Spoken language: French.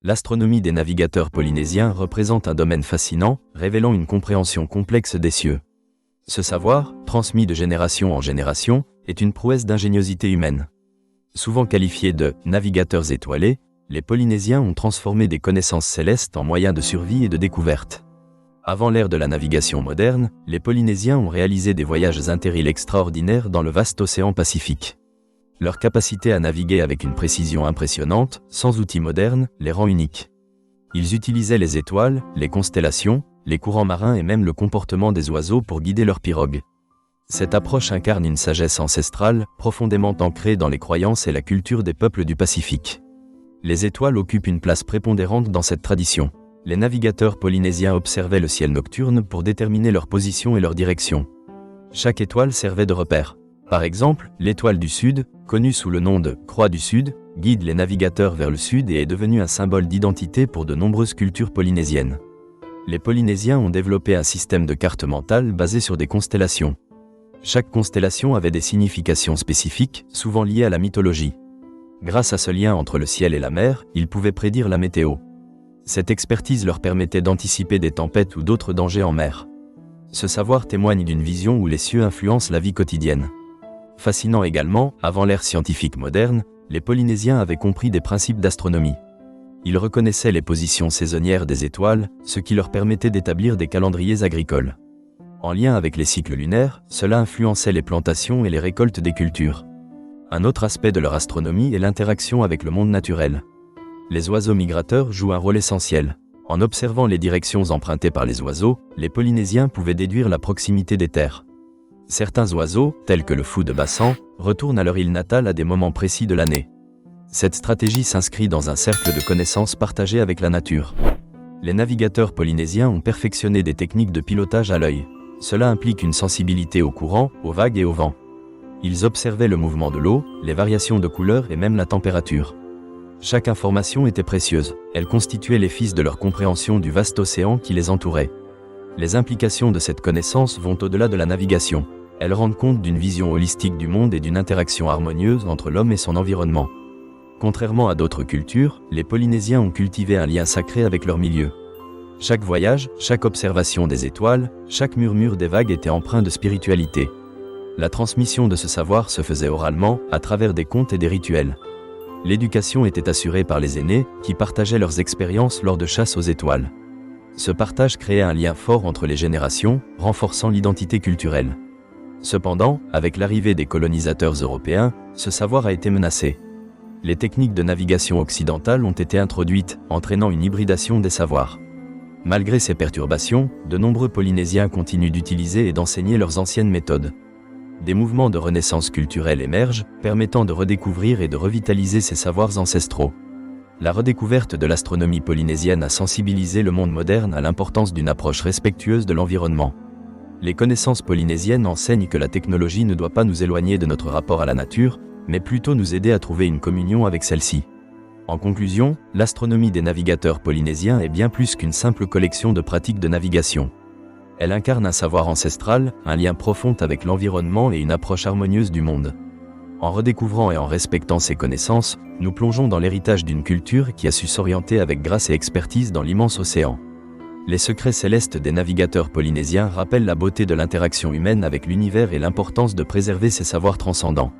L'astronomie des navigateurs polynésiens représente un domaine fascinant, révélant une compréhension complexe des cieux. Ce savoir, transmis de génération en génération, est une prouesse d'ingéniosité humaine. Souvent qualifiés de « navigateurs étoilés », les Polynésiens ont transformé des connaissances célestes en moyens de survie et de découverte. Avant l'ère de la navigation moderne, les Polynésiens ont réalisé des voyages interîles extraordinaires dans le vaste océan Pacifique. Leur capacité à naviguer avec une précision impressionnante, sans outils modernes, les rend uniques. Ils utilisaient les étoiles, les constellations, les courants marins et même le comportement des oiseaux pour guider leurs pirogues. Cette approche incarne une sagesse ancestrale, profondément ancrée dans les croyances et la culture des peuples du Pacifique. Les étoiles occupent une place prépondérante dans cette tradition. Les navigateurs polynésiens observaient le ciel nocturne pour déterminer leur position et leur direction. Chaque étoile servait de repère. Par exemple, l'étoile du Sud, connue sous le nom de « Croix du Sud », guide les navigateurs vers le Sud et est devenue un symbole d'identité pour de nombreuses cultures polynésiennes. Les Polynésiens ont développé un système de carte mentale basé sur des constellations. Chaque constellation avait des significations spécifiques, souvent liées à la mythologie. Grâce à ce lien entre le ciel et la mer, ils pouvaient prédire la météo. Cette expertise leur permettait d'anticiper des tempêtes ou d'autres dangers en mer. Ce savoir témoigne d'une vision où les cieux influencent la vie quotidienne. Fascinant également, avant l'ère scientifique moderne, les Polynésiens avaient compris des principes d'astronomie. Ils reconnaissaient les positions saisonnières des étoiles, ce qui leur permettait d'établir des calendriers agricoles. En lien avec les cycles lunaires, cela influençait les plantations et les récoltes des cultures. Un autre aspect de leur astronomie est l'interaction avec le monde naturel. Les oiseaux migrateurs jouent un rôle essentiel. En observant les directions empruntées par les oiseaux, les Polynésiens pouvaient déduire la proximité des terres. Certains oiseaux, tels que le fou de Bassan, retournent à leur île natale à des moments précis de l'année. Cette stratégie s'inscrit dans un cercle de connaissances partagées avec la nature. Les navigateurs polynésiens ont perfectionné des techniques de pilotage à l'œil. Cela implique une sensibilité au courant, aux vagues et au vent. Ils observaient le mouvement de l'eau, les variations de couleur et même la température. Chaque information était précieuse, elle constituait les fils de leur compréhension du vaste océan qui les entourait. Les implications de cette connaissance vont au-delà de la navigation. Elles rendent compte d'une vision holistique du monde et d'une interaction harmonieuse entre l'homme et son environnement. Contrairement à d'autres cultures, les Polynésiens ont cultivé un lien sacré avec leur milieu. Chaque voyage, chaque observation des étoiles, chaque murmure des vagues était empreint de spiritualité. La transmission de ce savoir se faisait oralement, à travers des contes et des rituels. L'éducation était assurée par les aînés, qui partageaient leurs expériences lors de chasses aux étoiles. Ce partage créait un lien fort entre les générations, renforçant l'identité culturelle. Cependant, avec l'arrivée des colonisateurs européens, ce savoir a été menacé. Les techniques de navigation occidentales ont été introduites, entraînant une hybridation des savoirs. Malgré ces perturbations, de nombreux Polynésiens continuent d'utiliser et d'enseigner leurs anciennes méthodes. Des mouvements de renaissance culturelle émergent, permettant de redécouvrir et de revitaliser ces savoirs ancestraux. La redécouverte de l'astronomie polynésienne a sensibilisé le monde moderne à l'importance d'une approche respectueuse de l'environnement. Les connaissances polynésiennes enseignent que la technologie ne doit pas nous éloigner de notre rapport à la nature, mais plutôt nous aider à trouver une communion avec celle-ci. En conclusion, l'astronomie des navigateurs polynésiens est bien plus qu'une simple collection de pratiques de navigation. Elle incarne un savoir ancestral, un lien profond avec l'environnement et une approche harmonieuse du monde. En redécouvrant et en respectant ces connaissances, nous plongeons dans l'héritage d'une culture qui a su s'orienter avec grâce et expertise dans l'immense océan. Les secrets célestes des navigateurs polynésiens rappellent la beauté de l'interaction humaine avec l'univers et l'importance de préserver ces savoirs transcendants.